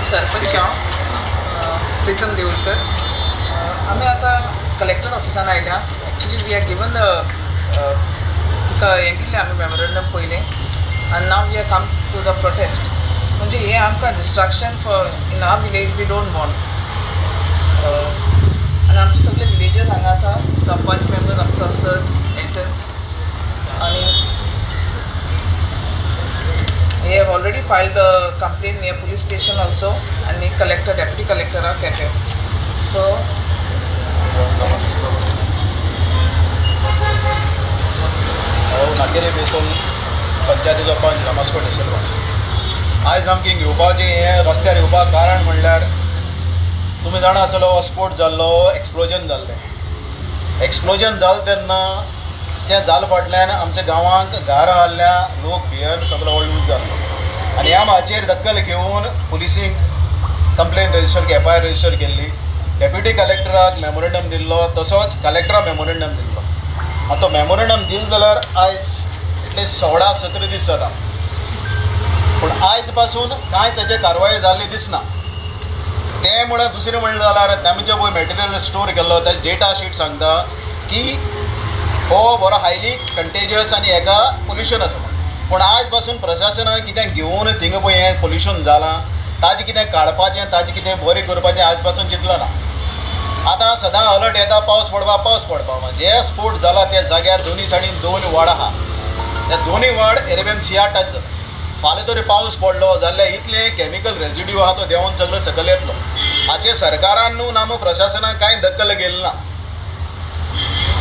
सरपंच प्रीतम देवकर. आम्ही आता कलेक्टर ऑफिसान आयल्या. एक्चुअली वी आर गिवन तुका हें दिल्लें आमी मेमोरंडम पयलें आनी now we are come to the protest. म्हणजे हें आमकां distraction for in our village we don't want. आनी आमचे सगळे विलेजर्स हांगा आसा. सरपंच मेंबर आमचो सर एंटर आनी we have already filed a complaint near police station also and the collector, deputy collector are kept. So नागेरे बेतून पंचायतीचो पंच रमास्को डिसिल्वा. आयज आमकां घेवपाचें हें रस्त्यार येवपाक कारण म्हणल्यार तुमी जाणा आसतलो हो स्फोट जाल्लो, एक्सप्लोजन जाल्लें. एक्सप्लोजन जालें तेन्ना तें जाले फाटल्यान आमच्या गांवांक घार आहल्या लोक भियेन सगळो यूज जाल्लो आनी ह्या म्हाजेर दखल घेवन पुलिसींक कंप्लेन रजिस्टर FIR रजिस्टर केल्ली. डेप्युटी कलेक्टराक मेमोरंडम दिल्लो, तसोच कलेक्टराक मेमोरंडम दिल्लो. आतां तो मेमोरंडम दिलो जाल्यार आयज इतले 16-17 दीस जाता, पूण आयज पासून कांयच हेजे कारवाय जाल्ली दिसना. तें म्हणल्यार दुसरें म्हणलें जाल्यार आमी जो पळय मॅटेरियल स्टोर केल्लो तें डेटा शीट सांगता की हो बरो हायली कंटेजियस आनी हेका पोल्युशन आसा. पूण आयज पासून प्रशासनान कितें घेवन थिंगा पळय हें पोल्युशन जालां ताजें कितें काडपाचें, ताजें कितें बरें करपाचें आयज पासून चिंतलां ना. आतां सदां अलर्ट येता पावस पडपा. जे स्फोट जाला त्या जाग्यार दोनी सायडीन 2 वाड आहा. त्या दोनूय वाड एरेबेन 6-8 टच जाता. फाल्यां तरी पावस पडलो जाल्यार इतलें कॅमिकल रेजिड्यू आहा तो देंवन सगळो सकयल येतलो. हाचेर सरकारान न्हू ना प्रशासनान कांय दखल घेतली ना.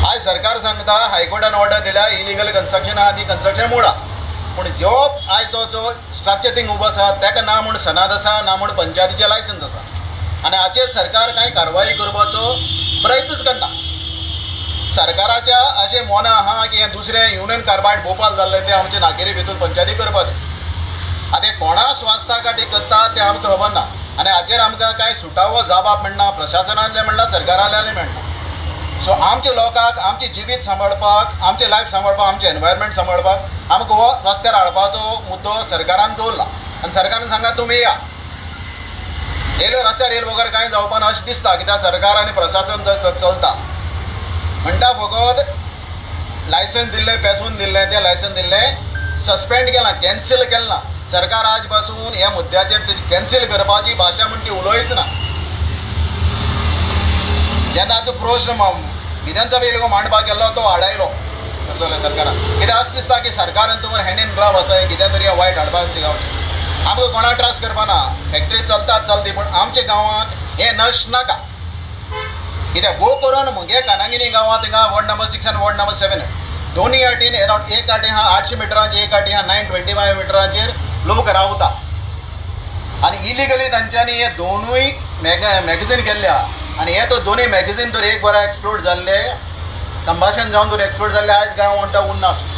आयज सरकार सांगता हायकोर्टान ऑर्डर दिल्या इलिगल कन्स्ट्रक्शन आहा ती कन्स्ट्रक्शन मोडा. पूण जो आयज तो जो स्ट्रक्चर थिंग उबो आसा ताका ना म्हूण सनाद आसा ना म्हूण पंचायतीचें लायसन्स आसा आनी हाचेर सरकार कांय कारवाई करपाचो प्रयत्नच करना. सरकाराच्या अशें मना आहा की हें दुसरें युनियन कार्बायड भोपाल जाल्लें तें आमचे नागेरी भितर पंचायती करपाचें. आतां कोणा स्वास्था खातीर करता तें आमकां खबर ना आनी हाचेर आमकां कांय सुटावो जबाब मेळना, प्रशासनांतलें मेळना, सरकारांतल्यानय मेळना. सो आमचे लोकांक आमचे जिवीत सांबाळपाक, आमचे लायफ सांबाळपाक, आमचे एनवायरमेंट सांबाळपाक आमकां हो रस्त्यार हाडपाचो मुद्दो सरकारान दवरला आनी सरकारान सांगला तुमी येयलो रस्त्यार येयलो वगैरे कांय जावपा ना अशें दिसता. कित्याक सरकार आनी प्रशासन चलता म्हणटा फकत लायसन्स दिल्लें पेसून दिल्लें तें लायसन्स दिल्लें सस्पेंड केलां, कॅन्सील केलें ना. सरकार आज पासून ह्या मुद्द्याचेर कॅन्सील करपाची भाशा म्हणटी उलयच ना. जेन्ना हाचो प्रश्न विधानसभेक मांडपाक गेल्लो तो हाडायलो कसं जाल्यार सरकारान कित्याक अशें दिसता की सरकारान तुमकां हँड इन ग्लव आसा कितें तरी वायट हाडपाक गांवचें आमकां कोणाक त्रास करपाना फॅक्टरी चलतात चलती पूण आमच्या गांवांत हें नश नाका कित्याक भोव करून मुगे कानागिनी गांवांत थिंगा वॉर्ड नंबर 6 आनी वॉर्ड नंबर 7 दोनी आटीन अरावंड एक आटी आहा 800 मिटरांचेर एक आटी आहा 925 मिटरांचेर लोक रावता आनी इलिगली तांच्यांनी हे दोनूय मॅगझीन केल्ल्या आनी हे तो दोनूय मॅगझीन तर एक बरो एक्सप्लोड जाल्ले कंबाशन जावन तर एक्सप्लोड जाल्ले आयज गांव म्हणटा उरना अशें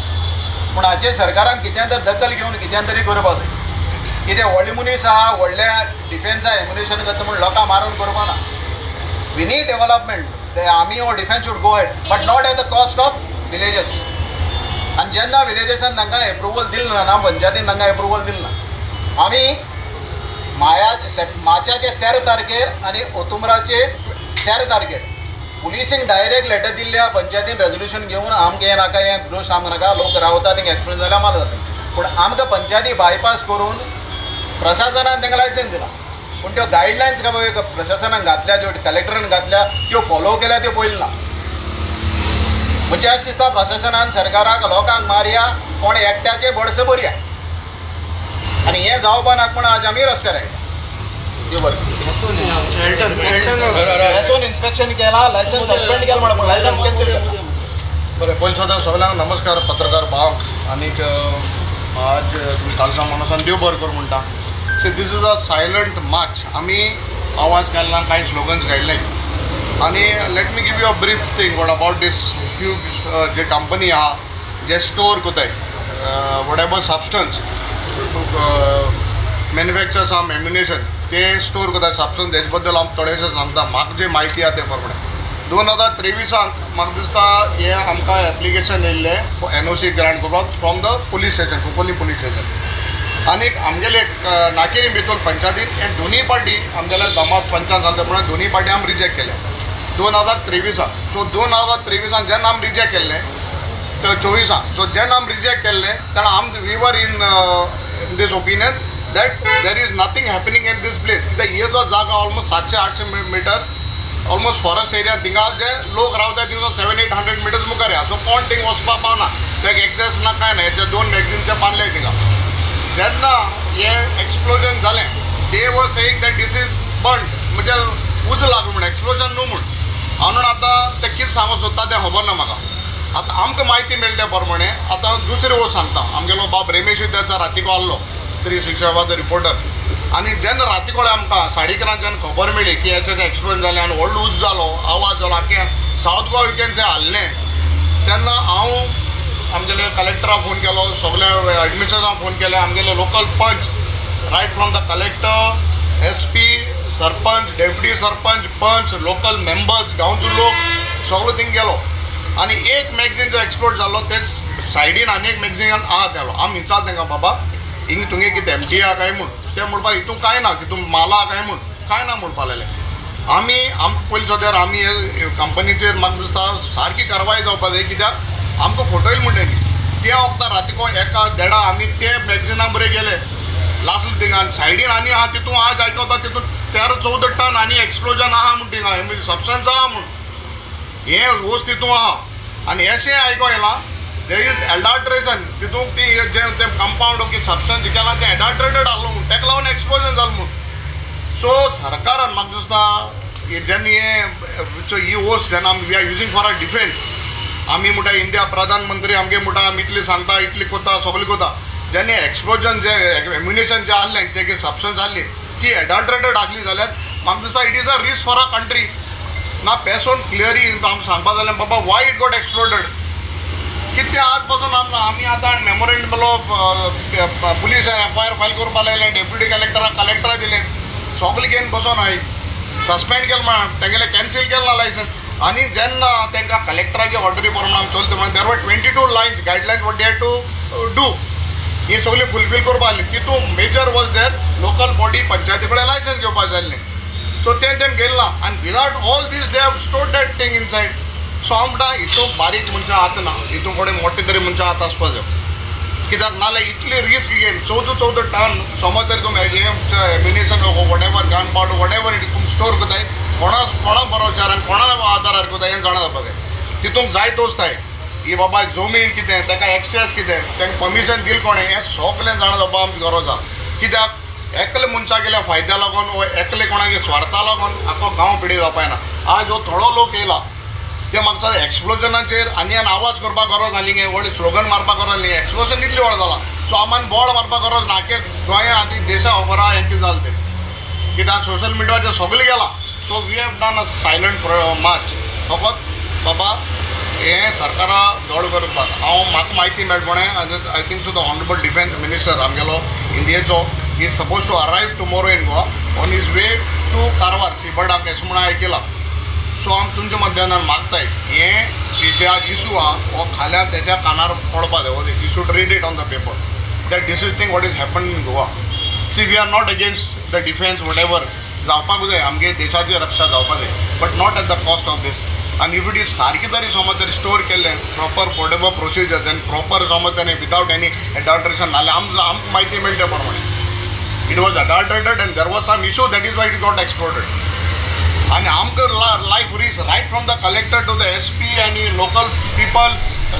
पूण हाचेर सरकारान कितें तर दखल घेवन कितें तरी करपाक जाय कितें व्हडले मनीस आहा व्हडल्या डिफेन्सा एम्युनेशन करता म्हूण लोकांक मारून करपाना वी नीड डेव्हलपमेंट आमी हो defence should go head but not at the cost of villages आनी जेन्ना विलेजीसान तांकां एप्रुवल दिलना ना पंचायतीन तांकां एप्रुवल दिलना आमी मार्चाचे 13 तारखेर आनी ओतुंबराचे 13 तारखेर पुलिसींक डायरेक्ट लेटर दिल्ल्या पंचायतीन रेजोल्युशन घेवन आमकां हें नाका हें दोश आमकां नाका लोक रावता थिंगा एक्सप्लोर जाल्यार माल जाता पूण आमकां पंचायती बायपास करून प्रशासनान तांकां लायसन्स दिला पूण त्यो गायडलायन्स प्रशासनान घातल्या ज्यो कलेक्टरान घातल्या त्यो फॉलो केल्या त्यो पयली ना म्हणजे अशें दिसता प्रशासनान सरकाराक लोकांक मारया कोण एकट्याचे बडस भरया आनी हें जावपा नाका म्हण आज आमी रस्त्यार आयला त्यो बरें एसोन इन्स्पेक्शन केला लायसन्स सस्पेंड केला म्हणून लायसन्स कॅन्सल केला बरें पयलीं सदां सगळ्यांक नमस्कार पत्रकार भावांक आनीक आज तुमी कालसा मनसान देव बरें कर म्हणटा so this is a silent march आमी आवाज काडला कांय स्लोगन्स घायले आनी let me give you a brief thing what about this huge जे कंपनी आहा जे स्टोर कोताय whatever substance manufacture some ammunition ते स्टोर कोताय सबस्टन्स हेजे बद्दल हांव थोडेशें सांगता म्हाका जी म्हायती आहा ते प्रमाणे 2023 म्हाका दिसता हें आमकां एप्लिकेशन येयल्लें NOC ग्रांट करपाक from the police station Cuncolim police station आनीक आमगेले नाकेरी भितर पंचायतीन हे दोनूय पार्टी आमगेले दामास पंचायत जाता म्हणून दोनूय पार्टी आमी रिजेक्ट केले 2023 सो 2023 जेन्ना आमी रिजेक्ट केल्ले तर 24 सो जेन्ना आमी रिजेक्ट केल्ले तेन्ना आम we were in this opinion that there is nothing happening in this place कित्याक हे जो जागा almost 700-800 metre almost forest area थिंगा जे लोक रावता थिंगा 700-800 मिटर्स मुखार या सो कोण थिंग वचपाक पावना तेका एक्सेस ना कांय ना हेचे 2 मॅगझीनचे बांदले थिंगा जेन्ना हे एक्सप्लोजन जालें they were saying that this is burn म्हणजे उज लागलो म्हण एक्सप्लोजन न्हू म्हूण म्हणून आतां ते कितें सांगूंक सोदता तें खबर ना म्हाका आतां आमकां म्हायती मेळ्ळी त्या प्रमाणे आतां दुसरी वस्त सांगता आमगेलो बाब रमेश विद्याचा रातीको आहलो 365 रिपोर्टर आनी जेन्ना रातीकोळे आमकां 11:30 जेन्ना खबर मेळ्ळी की अशें एक्सप्लोजन जालें आनी व्हडलो उज जालो आवाज जालो आख्खें सावथ गोवा विकेन्सी हाल्लें तेन्ना हांव आमगेले कलेक्टराक फोन केलो सगळ्या एडमिनिस्ट्रेशनाक फोन केले आमगेले local panch right from the collector SP sarpanch deputy sarpanch panch local members गांवचो लोक सगळो थिंग गेलो आनी एक मॅगझीन जो एक्सप्लोड जालो ते सायडीन आनी एक मॅगझीनान आहा तेलो आमी विचारले तांकां बाबा हिंग तुगे कितें एमटी आहा काय म्हूण ते म्हणपाक हितून कांय ना हितून माला काय म्हूण कांय ना म्हणपा लागले आमी पयलीं सद्यार आमी कंपनीचेर म्हाका दिसता सारकी कारवाय जावपाक जाय कित्याक आमकां फोटो येयले म्हणटा त्या वखदार रातीको 1-1:30 आमी ते मॅगझिना बरें गेले लास्ट थिंगा आनी सायडीन आनी आहा तितून आज आयकता तितून 13-14 टन आनी एक्सप्लोजन आहा म्हूण थिंगा सबस्टन्स आहा म्हूण हे वस्त तितून आहा आनी अशें आयको येलां देर इज एडल्ट्रेशन तितून ती जे कंपाउंड की सबस्टन्स केला ते एडल्ट्रेटेड आहलो म्हूण तेका लागून एक्सप्लोजन जालें म्हूण सो सरकारान म्हाका दिसता जेन्ना ही वस्त जेन्ना we are using for a defence आमी म्हणटा इंडिया प्रधानमंत्री आमगे म्हणटा आमी इतली सांगता इतली कोता सगळी कोता जेन्ना एक्सप्लोजन जे एम्युनेशन जे आहलें जे सबस्टन्स आहली ती एडल्ट्रेटेड आसली जाल्यार म्हाका दिसता it is a risk for a country ना पेसोन क्लियरी आमी सांगपाक जालें बाबा वाय इट गॉट एक्सप्लोडेड कितें आज पासून आमी आतां मेमोरेंडम पुलीस FIR फायल करपा लागले डेप्युटी कलेक्टरा दिलें सगळें घेवन बसून हाय सस्पेंड केलें म्हण तेगेलें कॅन्सील केलें ना लायसन्स आनी जेन्ना तांकां कलेक्टराचे ऑर्डरी प्रमाणे आमी चलता म्हण देर वर 22 lines guidelines what they to do ही सगळी फुलफील करपा लागली तितून major was there local body पंचायती कडेन लायसन्स घेवपाक जाय आसलें सो तें गेलें ना आनी without all these they have stored that thing inside so हांव म्हणटा हितून बारीक मनशां आतां ना हितून कोणें मोठे तरी मनशां आतां आसपा जाय कित्याक नाल्यार इतली रिस्क घेवन 14 टन समज तरी तुमी ammunition what ever gun powder what ever तुमी स्टोर करताय कोणा भरोशार आनी कोणा आदारार करताय हें जाणा जावपाक जाय तितून जायत वस्त आहाय ही बाबा जमीन कितें ताका एक्सेस कितें तांकां परमिशन दिल कोणें हें सगळें जाणा जावपा आमची गरज आहा कित्याक एकले मनशा गेल्या फायद्या लागून वो एकले कोणागे स्वार्था लागून आख्खो गांव पिडी जावपाय ना आज हो थोडो लोक येयला ते म्हाका एक्सप्लोजनाचेर आनी आवाज करपाक गरज आसली गे व्हड स्लोगन मारपाक गरज आसली एक्सप्लोजन इतली व्हड जाला सो आमान बोर्ड मारपाक गरज ना के गोंया आनी देशा खबर आहा हें कितें जालें तें कित्याक सोशल मिडियाचेर सगळें गेलां so we have done a silent march फकत बाबा हें सरकारा दड करपाक म्हाका म्हायती मेळटणे I think so the honourable defence minister आमगेलो इंडियेचो he suppose to arrive tomorrow in Goa on his way to Karwar Seabird आमकां अशें म्हणून आयकलां सो आम तुमच्या मध्यान मागताय हें जे आज इशू आहा हो खाल्या तेच्या कानार पडपा जाय you should read it on the paper that this is thing what is happen in Goa see we are not against the defence whatever जावपाक जाय आमगे देशाची रक्षा जावपाक जाय but not at the cost of this आनी if it is सारकी तरी समज तरी स्टोर केल्लें प्रॉपर पोर्टेबल प्रोसिजर्स आनी प्रॉपर समज ताणें विदावट एनी एडल्ट्रेशन नाल्यार आमकां म्हायती मेळटे प्रमाणे it was adulterated and there was some issue that is why it got exploded आणि आमकां life reach right from the collector to the SP आणि local people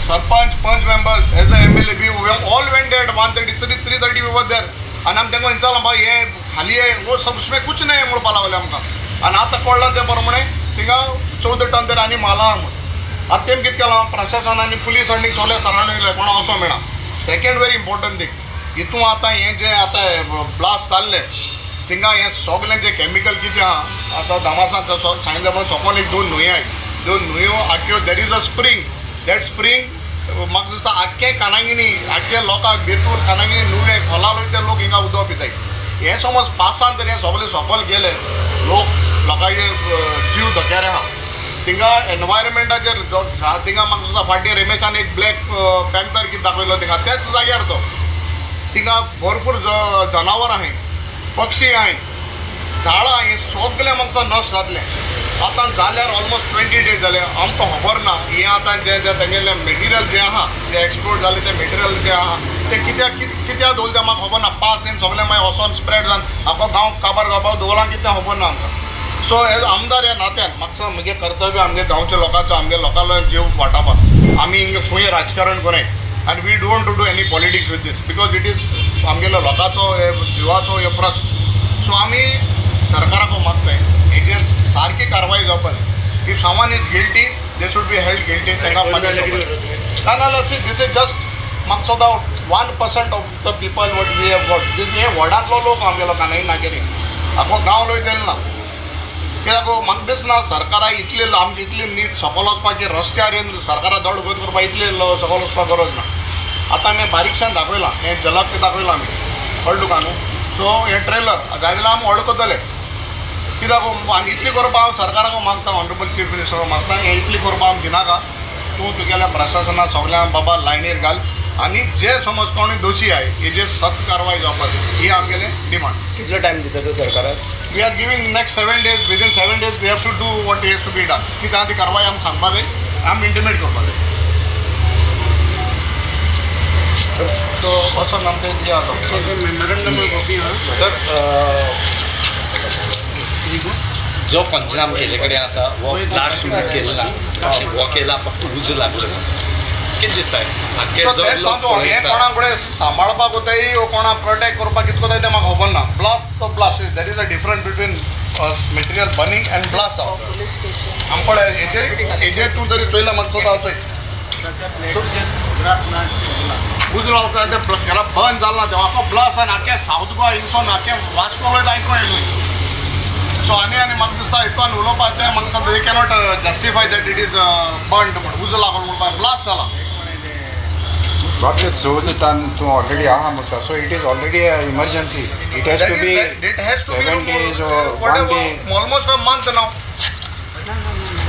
sarpanch panch members as a MLA we all went at 1:30 3:30 we were there आणि आमी तांकां विचारलां bye हे खाली आहे वो सब उसमें कुछ नाही म्हणपाक लागले आमकां आनी आतां कळ्ळां ते प्रमाणे थिंगा 14 टन तर आनी माला म्हण आतां तेम कितें केलां प्रशासन आनी पुलीस आनी सगळे सरावंड येयले कोण असो मेळा सेकंड व्हेरी इम्पॉर्टंट थिंग हितून आतां हें जें आतां ब्लास्ट जाल्लें थिंगा हें सगळें जें कॅमिकल कितें आहा आतां दामासान सांगितलें पण सकयल एक 2 न्हंयो आहाय 2 न्हंयो आख्यो that is a spring that spring म्हाका दिसता आख्खे कानागिनी आख्खे लोकांक बेतूर कानागिनी न्हंये खोलालोय ते लोक हिंगा उदक पिताय हें समज पासान तर हें सगळें सकयल गेले लोकांचे जीव धोक्यार आहा थिंगा एनवायरमेंटाचेर थिंगा म्हाका दिसता फाटीं रमेशान एक ब्लॅक पॅन्थर कितें दाखयलो थिंगा तेच जाग्यार तो थिंगा भरपूर जनावर आहाय पक्षी आहाय झाडां हें सगळें म्हाका नश्ट जातलें आतां जाल्यार ऑलमोस्ट 20 days जाले आमकां खबर ना हें आतां जें तेंगेलें मेटिरियल जें आहा जें एक्सप्लोड जालें तें मेटिरियल जें आहा तें कित्याक दवरलें तें म्हाका खबर ना पास येवन सगळें मागीर वचोन स्प्रेड जावन आख्खो गांव काबार जावपाक दवरलां कितें खबर ना आमकां सो एज आमदार ह्या नात्यान म्हाका म्हजें कर्तव्य आमगे गांवच्या लोकांचो आमगे लोकांलो जीव वाटावपाक आमी हिंगा खंय राजकारण कोनाय आनी we don't do any politics with this because it is आमगेलो लोकांचो जिवाचो हे प्रश्न सो आमी सरकाराक मागताय हेजेर सारकी कारवाई जावपाक जाय if someone is guilty they should be held guilty तांकां पनिश ना सी दीस इज जस्ट म्हाका सुद्दां 1% of the people what we have got this हे व्हडांतलो लोक आमगेलो कानाई नागेरी आख्खो गांव लोय तेल ना कित्याक म्हाका दिसना सरकाराक इतले आमची इतली नीट सकयल वचपाची रस्त्यार येवन सरकारा दड गत करपाक इतले सकयल वचपाक गरज ना आतां आमी बारीकशान दाखयलां हें झलक दाखयलां आमी कळ्ळें तुका न्हू सो हें ट्रेलर जाय जाल्यार आमी व्हड करतले कित्याक आनी इतली करपाक हांव सरकाराक मागता ऑनरेबल चीफ मिनिस्टर मागता हें इतली करपाक आमी दिनाका तूं तुगेल्या प्रशासनाक सगळ्यांक बाबा लायनीर घाल आनी जे समज कोणी दोशी आहाय हेजेर सख्त कारवाय जावपाक जाय ही आमगेलें डिमांड कितलो टायम दिता तो सरकाराक we are giving next 7 days within 7 days we have to do what has to be done कित्याक ती कारवाय आमी सांगपाक जाय आमी इंटिमेट करपाक जाय तो असो आमचे जे आसा सर जो पंचनाम केले कडेन आसा वो ब्लास्ट केला हो केला फक्त उजो लागलो कितें दिसता हें कोणा कडेन सांबाळपाक वताय वो कोणा प्रोटेक्ट करपाक कितें कोताय तें म्हाका खबर ना ब्लास्ट तो blast that is a difference between material burning end blast आम पळय हेजेर तूं जरी चोयला म्हाका सुद्दां चोय उजलो तेला बंद जालो ना तेव्हा ब्लास्ट आनी आख्या सावथ गोवा हिंगसून आख्या वास्को लोय आयको येयलो सो आनी म्हाका दिसता हितून उलोवपाक तें म्हाका दिसता दे cannot justify that it is burned म्हणून उजो लागलो म्हणपाक ब्लास्ट जाला Dr. Zodutan to already ahamutta, so it is already an emergency. It has to be 7 days or 1 day. Almost a month now.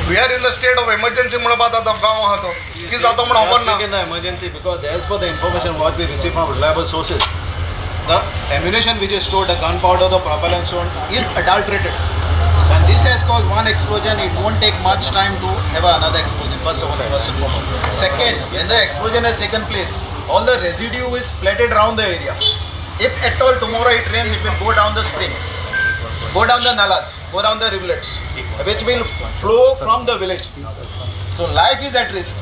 We are in the state of emergency. म्हणून आता गाव आहा तो किती जातो म्हणून खबर ना. In the emergency because as per the information what we receive from reliable sources, the ammunition which is stored, the gunpowder, the propellant stored is adulterated. And this has caused one explosion. It won't take much time to have another explosion. First of all, first and foremost. Second, when the explosion has taken place, all the residue is splattered around the area. If at all tomorrow it rains, it will go down the spring, go down the nalas, go down the rivulets, which will flow from the village. So life is at risk.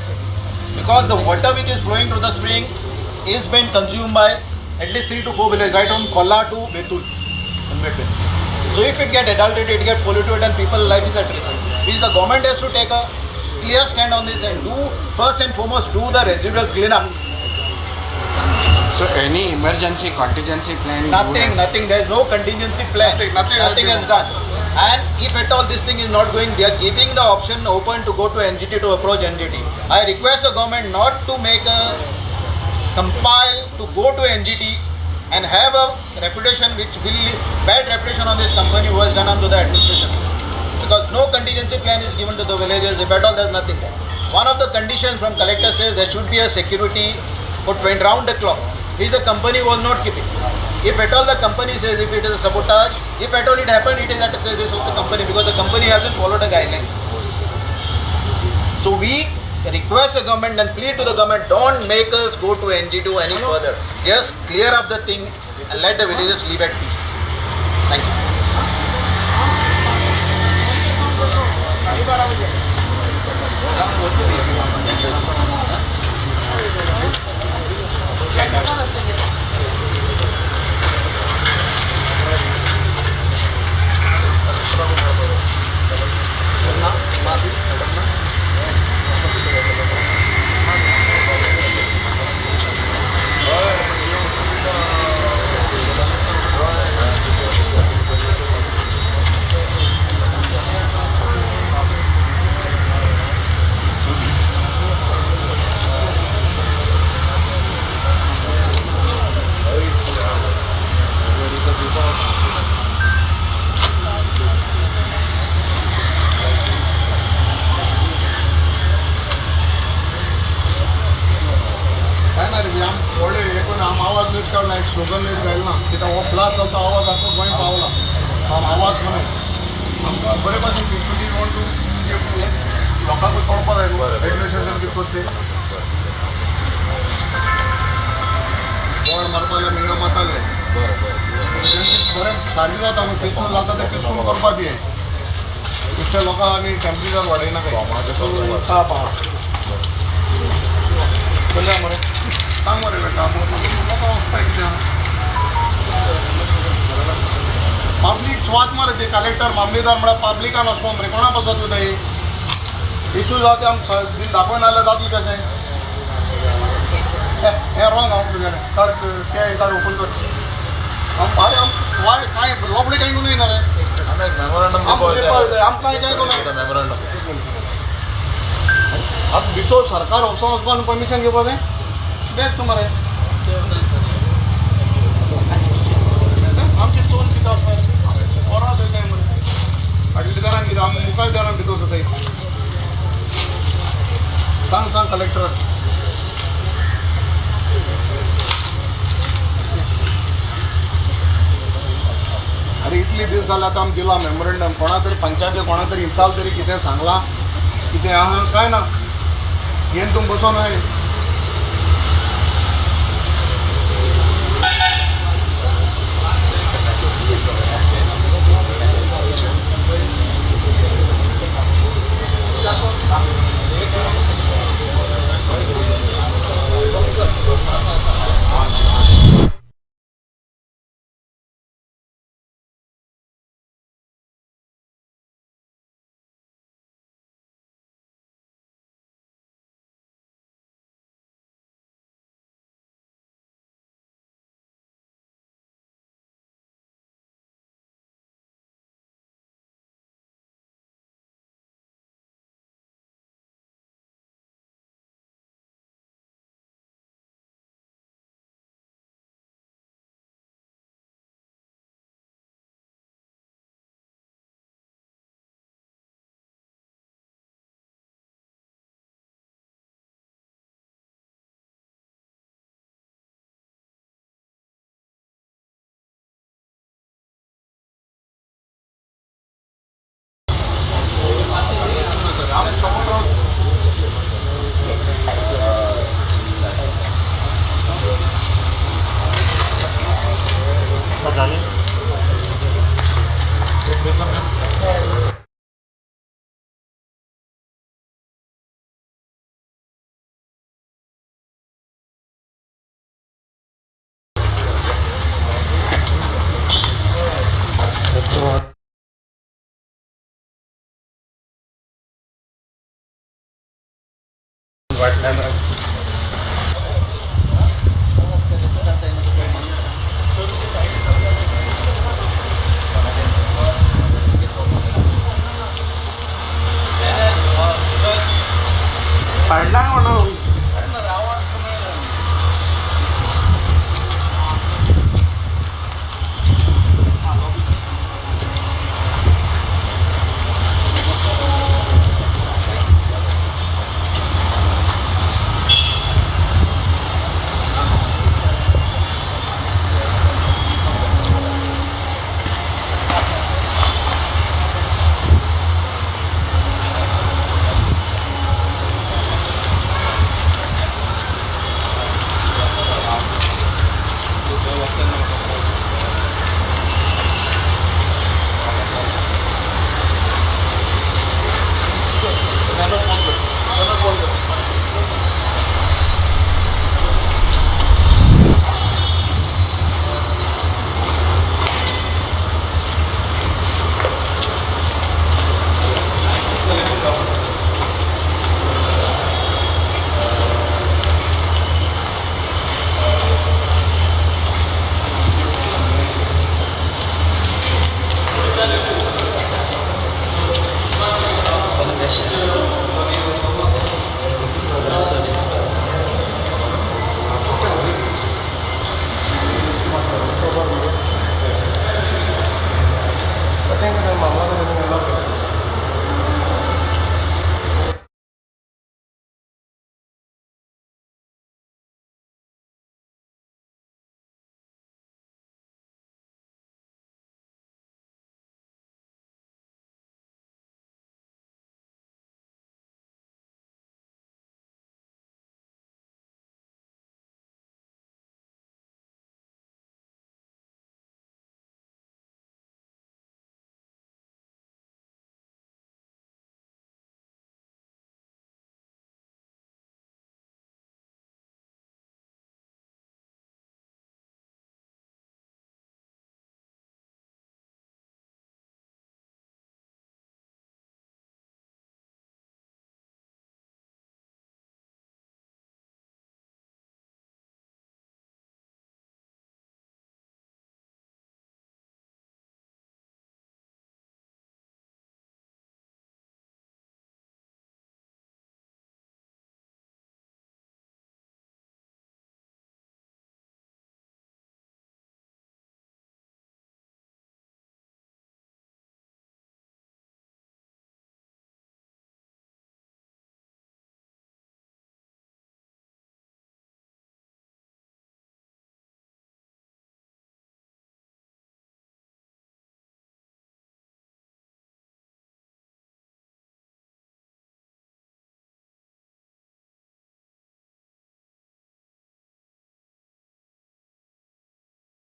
because the water which is flowing to the spring is being consumed by at least 3 to 4 villages, right from Kolla to Betul in between. So if it get adulterated, it get polluted, and people's life is at risk. Which the government has to take a clear stand on this and do, first and foremost, do the residual cleanup. So any emergency contingency plan? Nothing. There is no contingency plan. Nothing is done. And if at all this thing is not going, we are keeping the option open to go to NGT, to approach NGT. I request the government not to make us compile to go to NGT and have a reputation which will bad reputation on this company who has done onto the administration. Because no contingency plan is given to the villages. If at all, there is nothing there. One of the conditions from collector says there should be a security put round the clock, which the company was not keeping. If at all the company says if it is a sabotage, if at all it happened, it is at the risk of the company because the company hasn't followed the guidelines. So we request the government and plead to the government, don't make us go to NGT any further. Just clear up the thing and let the villagers live at peace. Thank you. आवाज नीट काढला एक slogan नीट गायल ना तिथं हो blast चलता आवाज असतो गोंय पावला आवाज म्हणे आमकां बरे भाशेन दिसतली वॉन्ट टू लोकांक कळपा जाय एडमिनिस्ट्रेशन कितें करते बोर्ड मारपाले मिंगा मारताले बरें सारकें जाता न्हू पिसून लागता तें पिसून करपा दिये दुसऱ्या लोकांनी टेम्परेचर वाडयना काय ताप आहा बोलया मरे सांग मरे बेटा पब्लीक स्वाद मरे ते कलेक्टर मामलेदार म्हळ्यार पब्लिकान वचपा मरे कोणा बसत थंय इशू जाता आमकां दिन दाखोवन आल्यार जातलें कशें हें रॉंग हांव तुगेलें काड ते काड ओपन कर अरे वाय कांय लोबडे कांय न्हू रे आमकां कांय मेमोरंडम आतां भितर सरकार वचों वचपाक परमिशन घेवपा जाय बेस्ट मरे आमची चोन कितें आसा पोरा जाय मरे फाटल्या दारान कितें आमी मुखार दारान भितर थंय सांग कलेक्टर अरे इतली दीस जाले आतां आमी दिला मेमोरंडम कोणा तरी पंचायती कोणा तरी इन्साल तरी कितें सांगलां कितें आहा काय ना येन तुम बसोन आय फाटल्यान